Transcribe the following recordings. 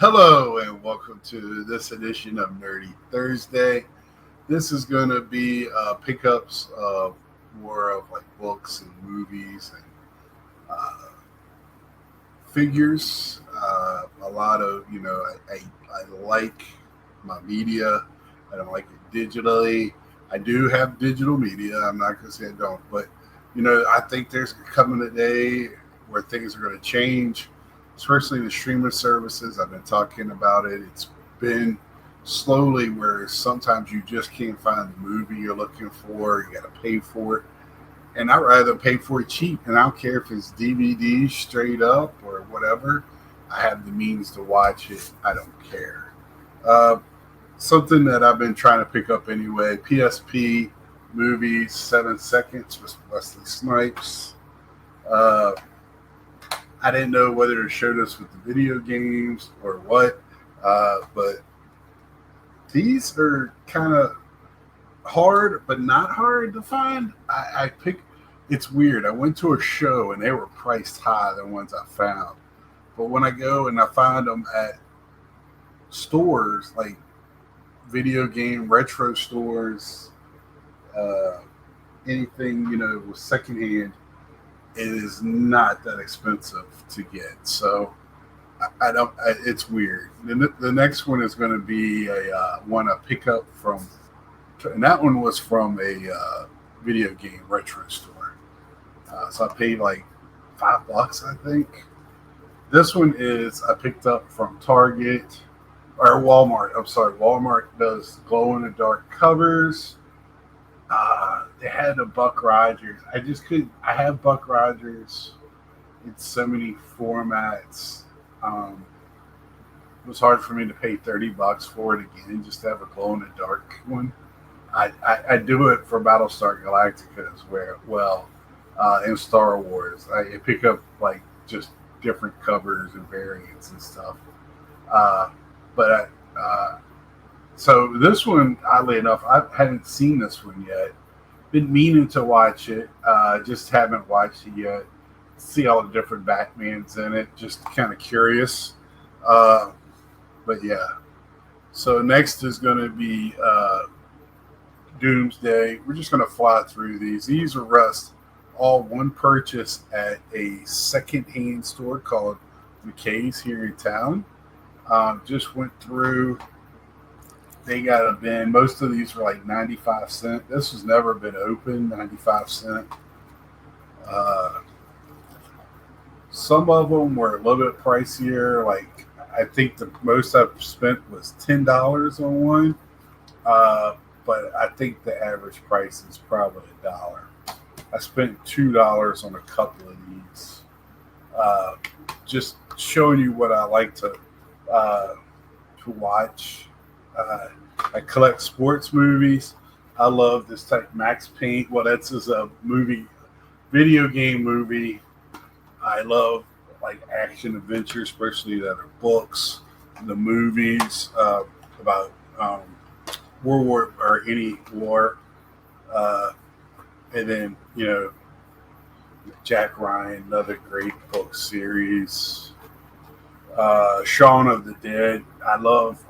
Hello and welcome to this edition of Nerdy Thursday. This is going to be pickups of more of like books and movies and uh, figures. A lot of I like my media. I don't like it digitally. I do have digital media. I'm not going to say I don't, but I think there's coming a day where things are going to change, especially the streaming services. I've been talking about it. It's been slowly where sometimes you just can't find the movie you're looking for. You got to pay for it. And I'd rather pay for it cheap. And I don't care if it's DVD straight up or whatever. I have the means to watch it. I don't care. Uh, Something that I've been trying to pick up anyway. PSP movies, 7 Seconds with Wesley Snipes. Uh, I didn't know whether to show this with the video games or what, but these are kind of hard, but not hard to find. I pick. It's weird. I went to a show and they were priced higher than ones I found, but when I go and I find them at stores like video game retro stores, uh, anything with secondhand, it is not that expensive to get. So I don't. It's weird. The next one is going to be a one I pick up from, and that one was from a video game retro store. So I paid like $5, I think. This one is I picked up from Target or Walmart. I'm sorry, Walmart does glow in the dark covers. They had a Buck Rogers. I just couldn't. I have Buck Rogers in so many formats. It was hard for me to pay $30 for it again, just to have a glow in the dark one. I do it for Battlestar Galactica as well. And Star Wars, I pick up like just different covers and variants and stuff. Uh, but so this one, oddly enough, I haven't seen this one yet. Been meaning to watch it, just haven't watched it yet. See all the different Batmans in it, just kind of curious. Uh, but yeah, so next is going to be Doomsday. We're just going to fly through these. These are Rust, all one purchase at a secondhand store called McKay's here in town. Just went through. They got a bin. Most of these were like 95 cents. This has never been open, 95 cents. Uh, some of them were a little bit pricier. Like I think the most I've spent was $10 on one. But I think the average price is probably $1. I spent $2 on a couple of these. Uh, just showing you what I like to watch. I collect sports movies. I love this type Max Payne. Well, that's just a movie, video game movie. I love like action adventure, especially that are books, the movies about World War or any war, uh, and then Jack Ryan, another great book series. Shaun of the Dead. I love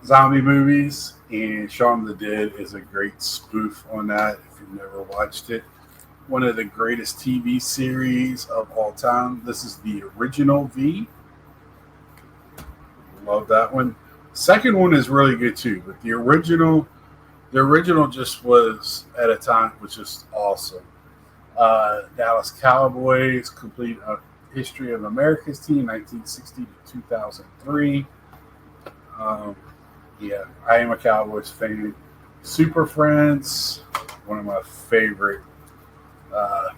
zombie movies, and Shaun of the Dead is a great spoof on that. If you've never watched it, one of the greatest TV series of all time. This is the original V. Love that one. Second one is really good too, but the original just was at a time was just awesome. Dallas Cowboys, complete history of America's team, 1960 to 2003. Um, yeah, I am a Cowboys fan. Super Friends, one of my favorite uh,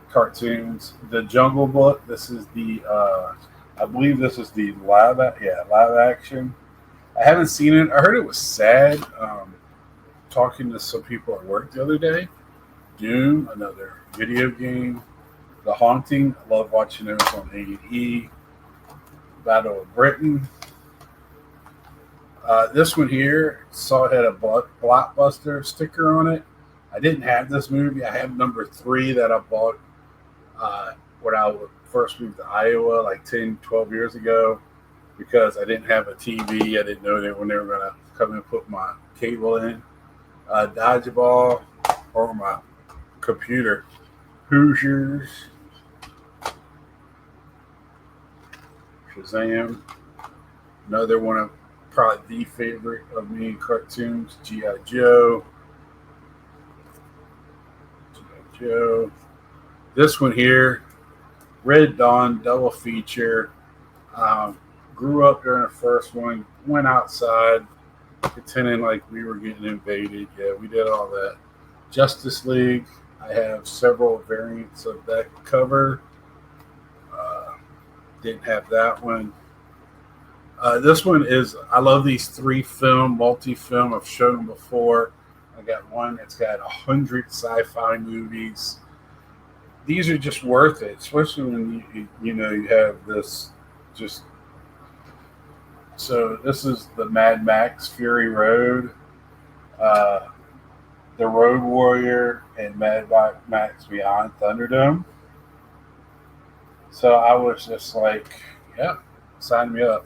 cartoons. The Jungle Book. This is I believe this is the live action. I haven't seen it. I heard it was sad. Talking to some people at work the other day. Doom, another video game. The Haunting. I love watching those on A&E. Battle of Britain. This one here, saw it had a Blockbuster sticker on it. I didn't have this movie. I have number 3 that I bought when I first moved to Iowa like 10, 12 years ago because I didn't have a TV. I didn't know that when they were going to come and put my cable in. Dodgeball or my computer. Hoosiers. Shazam. Another one of probably the favorite of me in cartoons. G.I. Joe. G.I. Joe. This one here, Red Dawn double feature. Um, Grew up during the first one. Went outside, pretending like we were getting invaded. Yeah, we did all that. Justice League. I have several variants of that cover. Uh, didn't have that one. This one is, I love these three multi-film. I've shown them before. I got one that's got 100 sci-fi movies. These are just worth it, especially when you have this just. So this is the Mad Max Fury Road, uh, the Road Warrior, and Mad Max Beyond Thunderdome. So I was just like, yeah, sign me up.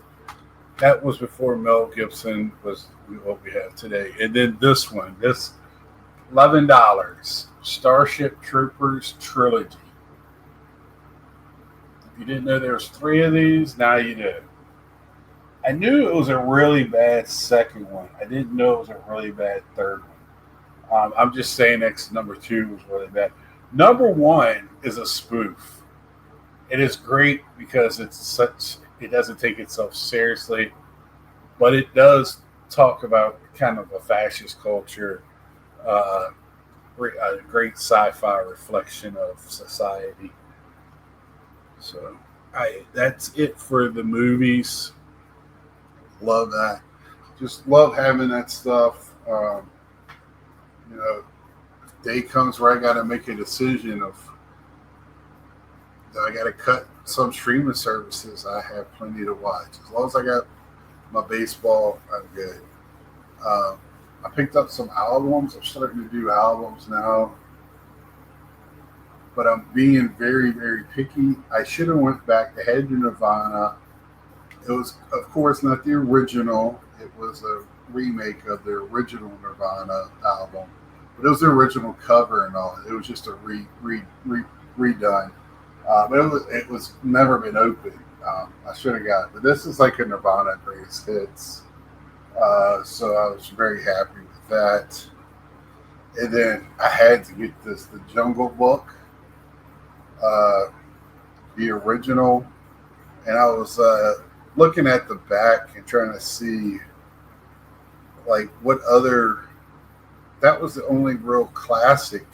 That was before Mel Gibson was what we have today. And then this one, this $11 Starship Troopers trilogy. If you didn't know there was three of these, now you do. I knew it was a really bad second one. I didn't know it was a really bad third one. I'm just saying next number two was really bad. Number one is a spoof. It is great because it doesn't take itself seriously, but it does talk about kind of a fascist culture, uh, a great sci-fi reflection of society. So, that's it for the movies. Love that. Just love having that stuff. Day comes where I got to make a decision of I got to cut some streaming services. I have plenty to watch. As long as I got my baseball, I'm good. I picked up some albums. I'm starting to do albums now, but I'm being very, very picky. I should have went back to Head to Nirvana. It was, of course, not the original. It was a remake of the original Nirvana album, but it was the original cover and all. It was just a redone. But it was never been opened. I should have got it. But this is like a Nirvana greatest hits. So I was very happy with that. And then I had to get the Jungle Book, the original. And I was looking at the back and trying to see like what other. That was the only real classic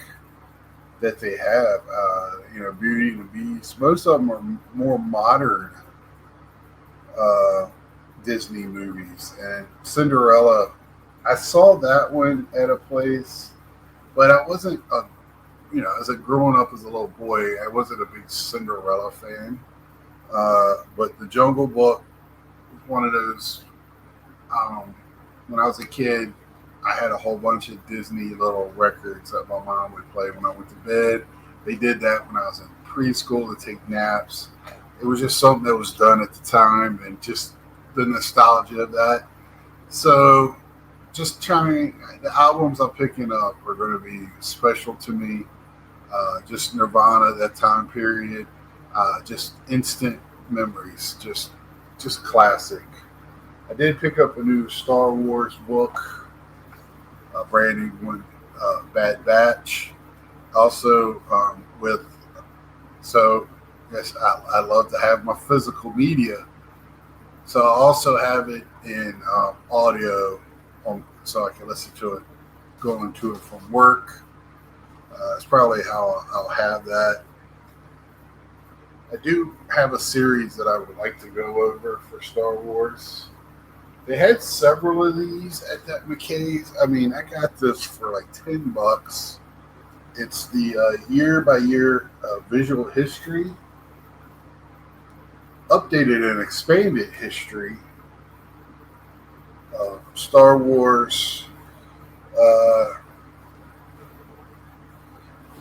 that they have. Beauty and the Beast. Most of them are more modern Disney movies. And Cinderella, I saw that one at a place, but I wasn't as a growing up as a little boy, I wasn't a big Cinderella fan. But the Jungle Book was one of those. When I was a kid, I had a whole bunch of Disney little records that my mom would play when I went to bed. They did that when I was in preschool to take naps. It was just something that was done at the time and just the nostalgia of that. So just the albums I'm picking up are going to be special to me. Just Nirvana, that time period, just instant memories, just classic. I did pick up a new Star Wars book, a brand new one, Bad Batch. Also, yes, I love to have my physical media. So I also have it in audio, so I can listen to it going to it from work. It's probably how I'll have that. I do have a series that I would like to go over for Star Wars. They had several of these at that McKay's. I mean, I got this for like $10. It's the year by year visual history, updated and expanded history of Star Wars. I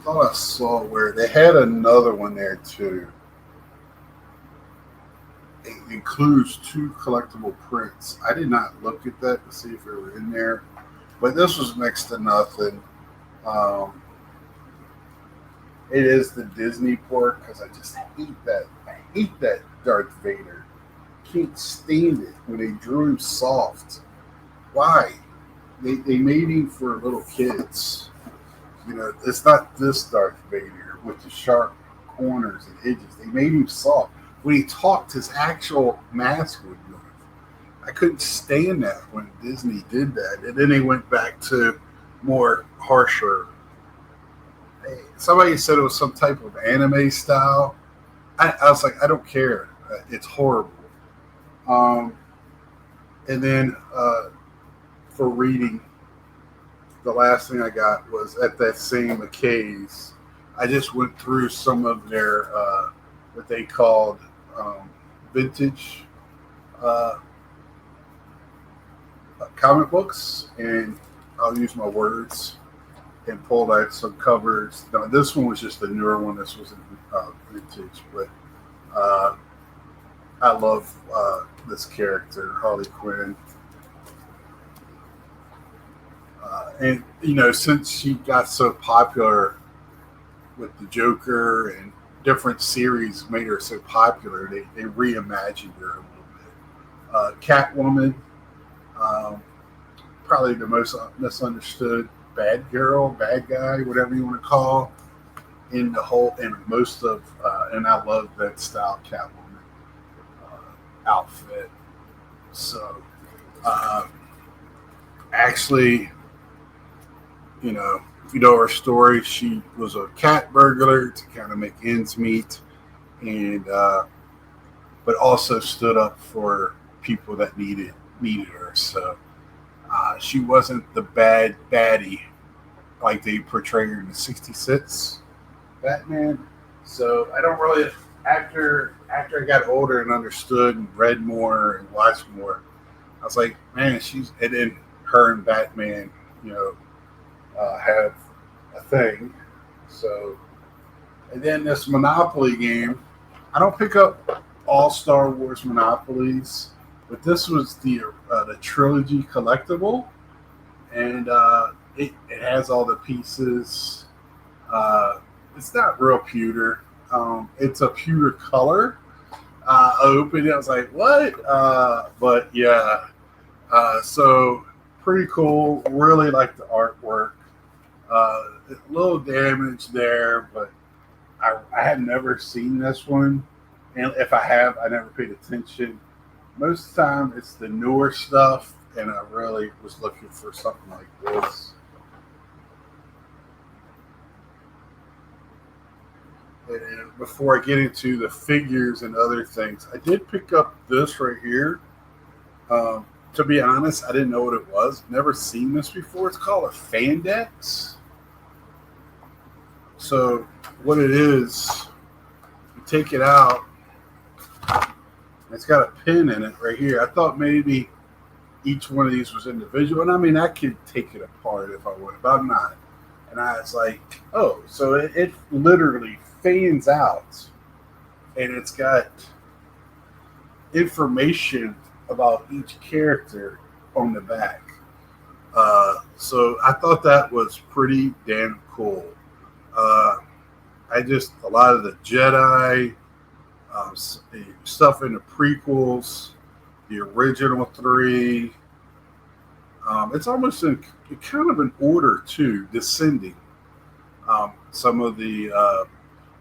thought I saw where they had another one there too. it includes two collectible prints. I did not look at that to see if they were in there, but this was next to nothing. Um, it is the Disney port because I just hate that. I hate that Darth Vader. Can't stand it when they drew him soft. Why? They made him for little kids. You know, it's not this Darth Vader with the sharp corners and edges. They made him soft. When he talked, his actual mask would move. I couldn't stand that when Disney did that. And then they went back to more harsher. Somebody said it was some type of anime style. I was like, I don't care. It's horrible. Um, and then for reading, the last thing I got was at that same McKay's. I just went through some of their what they called vintage uh, comic books, and I'll use my words and pulled out some covers. Now, this one was just a newer one. This was vintage, but I love this character, Harley Quinn. And, you know, since she got so popular with the Joker and different series made her so popular, they reimagined her a little bit. Catwoman, um, probably the most misunderstood bad girl, bad guy, whatever you want to call, in the whole, in most of, and I love that style Catwoman outfit. So, actually, you know, if you know her story, she was a cat burglar to kind of make ends meet, and but also stood up for people that needed her. So she wasn't the bad baddie like they portrayed her in the '66 Batman. So I don't really after I got older and understood and read more and watched more, I was like, man, she's, and then her and Batman, you know, have a thing. So, and then this Monopoly game, I don't pick up all Star Wars Monopolies, but this was the trilogy collectible, and it has all the pieces. It's not real pewter. It's a pewter color. I opened it. I was like, "What?" But yeah, so pretty cool. Really like the artwork. A little damage there, but I had never seen this one, and if I have, I never paid attention. Most of the time, it's the newer stuff, and I really was looking for something like this. And before I get into the figures and other things, I did pick up this right here. To be honest, I didn't know what it was. Never seen this before. It's called a Fandex. So what it is, you take it out. It's got a pin in it right here. I thought maybe each one of these was individual, and I mean I could take it apart if I would, but I'm not. And I was like, oh, so it literally fans out, and it's got information about each character on the back. So I thought that was pretty damn cool. Uh, I just a lot of the Jedi stuff in the prequels, the original three. It's almost in kind of an order too, descending. Some of the,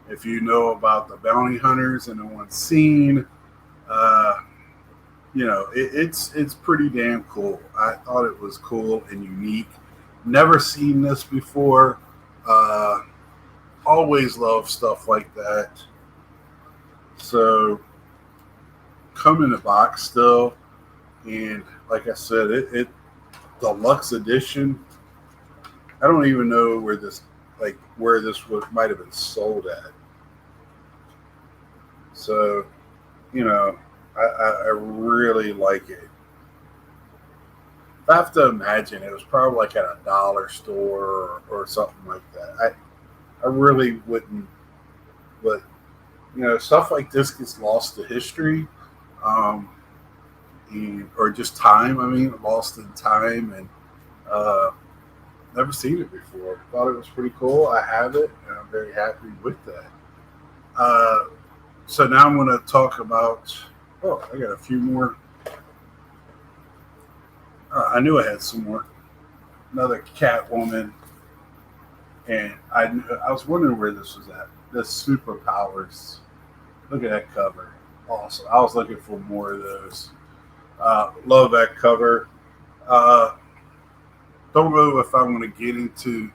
if you know about the bounty hunters and the one scene, you know, it's pretty damn cool. I thought it was cool and unique. Never seen this before. Always love stuff like that. So come in the box still, and like I said, it deluxe edition. I don't even know where this might have been sold at. So, you know, I really like it. I have to imagine it was probably like at a dollar store or something like that. I really wouldn't, but you know, stuff like this gets lost to history. um, or just time. I mean, lost in time, and uh, never seen it before. Thought it was pretty cool. I have it, and I'm very happy with that. Uh, so now I'm going to talk about. Oh, I got a few more. I knew I had some more. Another Catwoman, and I was wondering where this was at. The superpowers. Look at that cover. Awesome. I was looking for more of those. Love that cover. Uh, don't know if I want to get into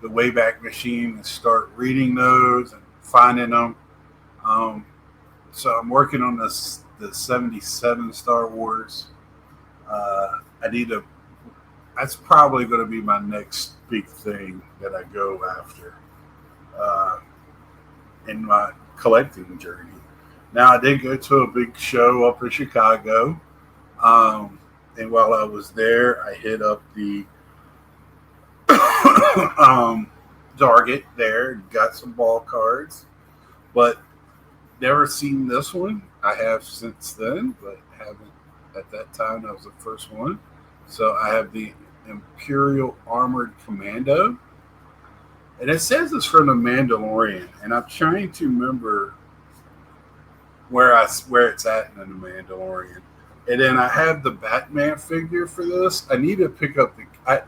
the Wayback Machine and start reading those and finding them. Um, so I'm working on the 77 Star Wars. I need to. That's probably going to be my next big thing that I go after uh, in my collecting journey. Now I did go to a big show up in Chicago, and while I was there, I hit up the um, Target there and got some ball cards, but never seen this one. I have since then, but haven't at that time. That was the first one. So I have the Imperial Armored Commando, and it says it's from the Mandalorian, and I'm trying to remember where it's at in the Mandalorian. And then I have the Batman figure for this. I need to pick up the. I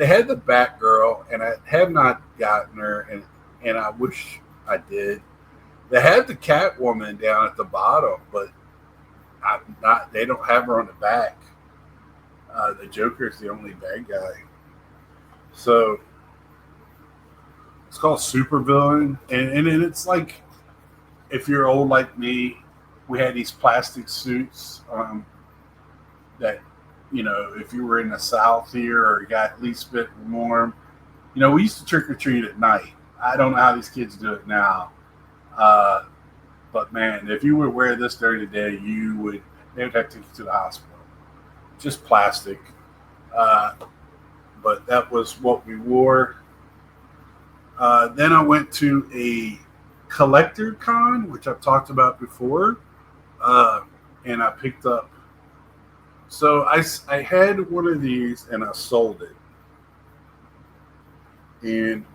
had the Batgirl, and I have not gotten her, and I wish I did. They had the Catwoman down at the bottom, but I'm not. They don't have her on the back. The Joker is the only bad guy. So it's called Supervillain, and it's like if you're old like me, we had these plastic suits that if you were in the South here or got at least a bit warm, we used to trick or treat at night. I don't know how these kids do it now, but man, if you would wear this during the day, they would have to take you to the hospital. Just plastic, but that was what we wore. Then I went to a collector con, which I've talked about before, and I picked up. So I had one of these and I sold it, and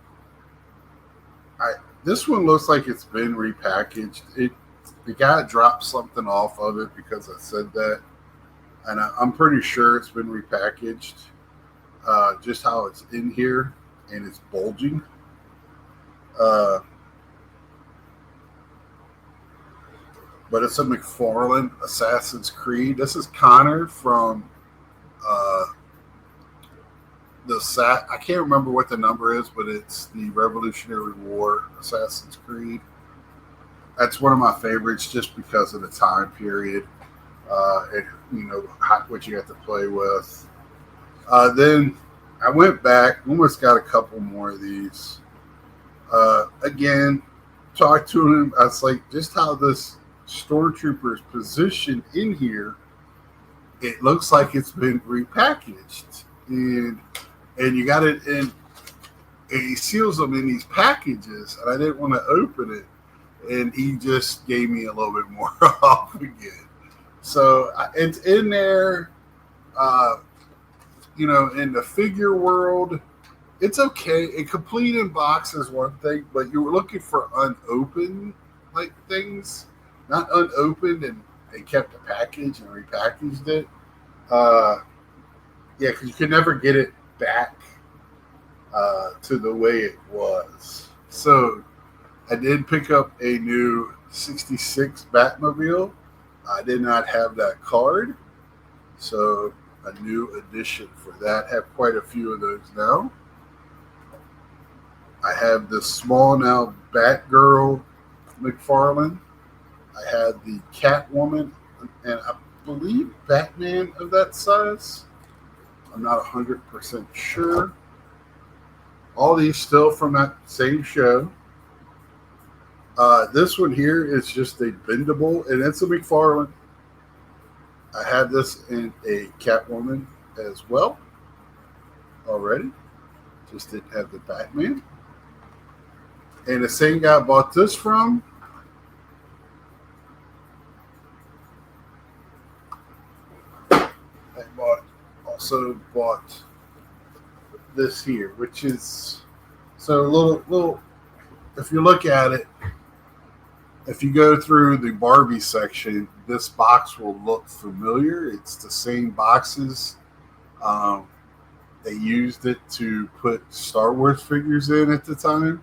this one looks like it's been repackaged. The guy dropped something off of it because I said that, and I'm pretty sure it's been repackaged. Just how it's in here, and it's bulging. But it's a McFarlane Assassin's Creed. This is Connor from I can't remember what the number is, but it's the Revolutionary War Assassin's Creed. That's one of my favorites just because of the time period and what you have to play with. Then I went back, almost got a couple more of these. Again, talked to him. I was like, just how this Stormtrooper is positioned in here, it looks like it's been repackaged, and you got it in. And he seals them in these packages, and I didn't want to open it, and he just gave me a little bit more off again. So it's in there. In the figure world, it's okay. A complete in box is one thing, but you were looking for unopened things, not unopened, and they kept the package and repackaged it. Because you could never get it back to the way it was. So I did pick up a new 66 Batmobile. I did not have that card, so a new edition for that. Have quite a few of those now. I have the small now Batgirl McFarlane. I had the Catwoman, and I believe Batman of that size. I'm not 100% sure. All these still from that same show. This one here is just a bendable, and it's a McFarlane. I had this in a Catwoman as well already. Just didn't have the Batman. And the same guy I bought this from, also bought this here, which is so little. If you look at it, if you go through the Barbie section, this box will look familiar. It's the same boxes. Um, they used it to put Star Wars figures in at the time.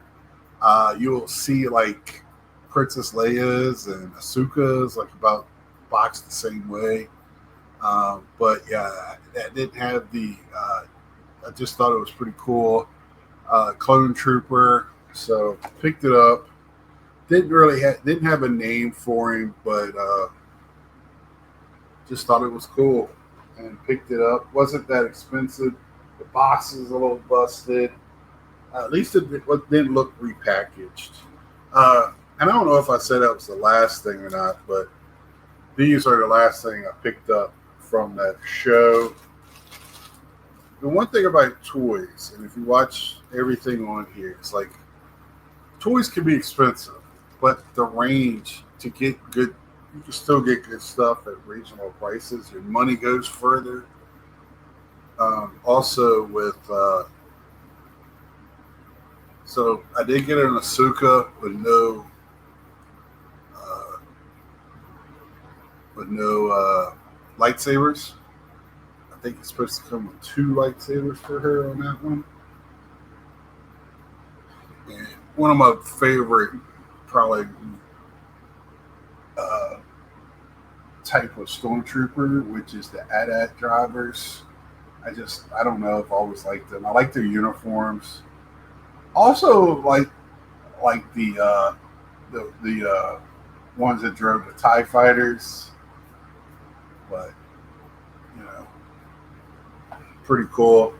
You'll see like Princess Leia's and Ahsoka's like about boxed the same way. But yeah, that didn't have the. I just thought it was pretty cool. Clone Trooper, so picked it up. Didn't have a name for him, but just thought it was cool and picked it up. Wasn't that expensive. The box is a little busted. At least didn't look repackaged. And I don't know if I said that was the last thing or not, but these are the last thing I picked up from that show. The one thing about toys, and if you watch everything on here, it's like toys can be expensive, but the range to get good, you can still get good stuff at reasonable prices. Your money goes further. Also with so I did get an Asuka uh, with no lightsabers. I think it's supposed to come with two lightsabers for her on that one. And one of my favorite, probably uh, type of stormtrooper, which is the AT-AT drivers. I don't know if I always liked them. I like their uniforms. Also like the ones that drove the TIE fighters, but you know, pretty cool.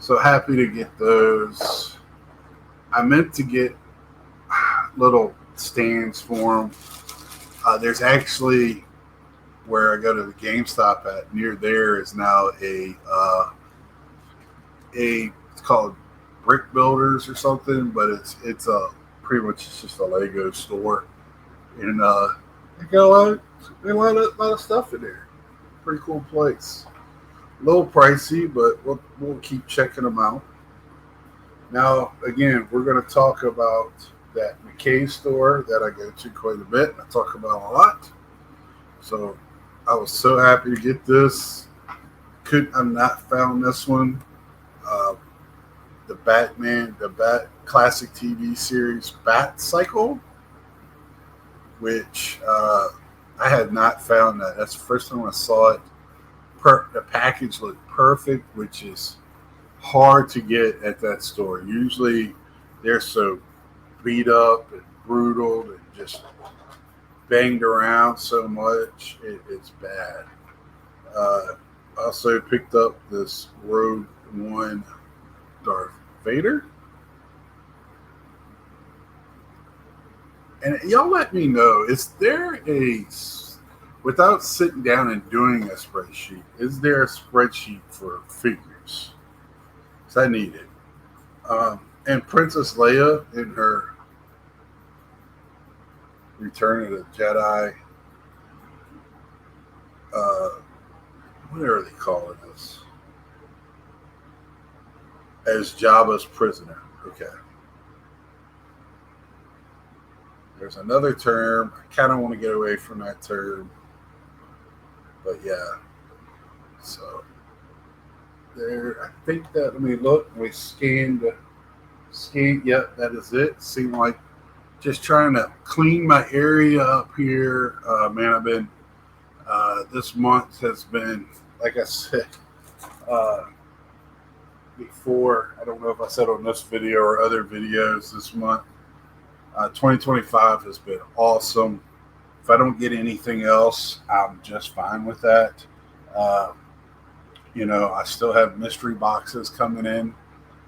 So happy to get those. I meant to get little stands for them. There's actually where I go to the GameStop at near there is now a it's called Brick Builders or something, but it's a pretty much it's just a Lego store, and they got a lot of stuff in there. Pretty cool place. A little pricey, but we'll keep checking them out. Now, again, we're going to talk about that McKay store that I go to quite a bit. I talk about a lot. So I was so happy to get this. I've not found this one. Uh, the Bat classic TV series Bat Cycle, which I had not found that. That's the first time I saw it. The package looked perfect, which is hard to get at that store. Usually they're so beat up and brutal and just banged around so much. It's bad. I also picked up this Rogue One Darth Vader. And y'all let me know, is there without sitting down and doing a spreadsheet, is there a spreadsheet for figures? Because I need it. And Princess Leia in her Return of the Jedi, what are they calling this? As Jabba's prisoner. Okay. There's another term. I kind of want to get away from that term. But yeah. So there, I think that, let me look. We scanned. Yep, that is it. Seemed like just trying to clean my area up here. Man, I've been, this month has been, like I said, before, I don't know if I said on this video or other videos this month, 2025 has been awesome. If I don't get anything else, I'm just fine with that. I still have mystery boxes coming in,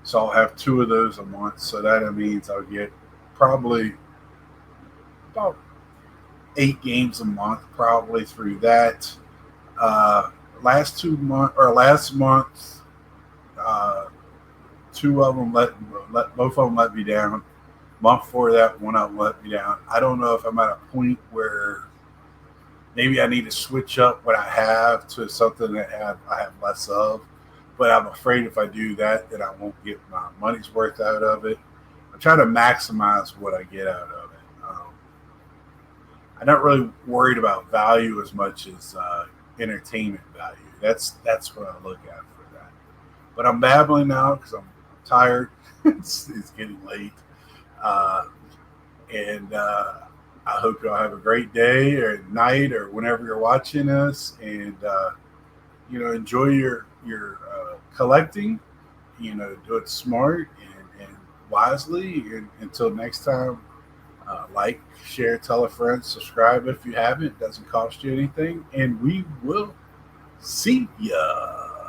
so I'll have 2 of those a month. So that means I'll get probably about 8 games a month, probably through that. Last month, 2 of them both of them let me down. Month before that, one of them let me down. I don't know if I'm at a point where maybe I need to switch up what I have to something that I have less of. But I'm afraid if I do that, that I won't get my money's worth out of it. I try to maximize what I get out of it. I'm not really worried about value as much as entertainment value. That's what I look at for that. But I'm babbling now because I'm tired. It's getting late, uh, and I hope y'all have a great day or night or whenever you're watching us, and enjoy your collecting. Do it smart and wisely. And until next time, like, share, tell a friend, subscribe if you haven't. It doesn't cost you anything, and we will see ya.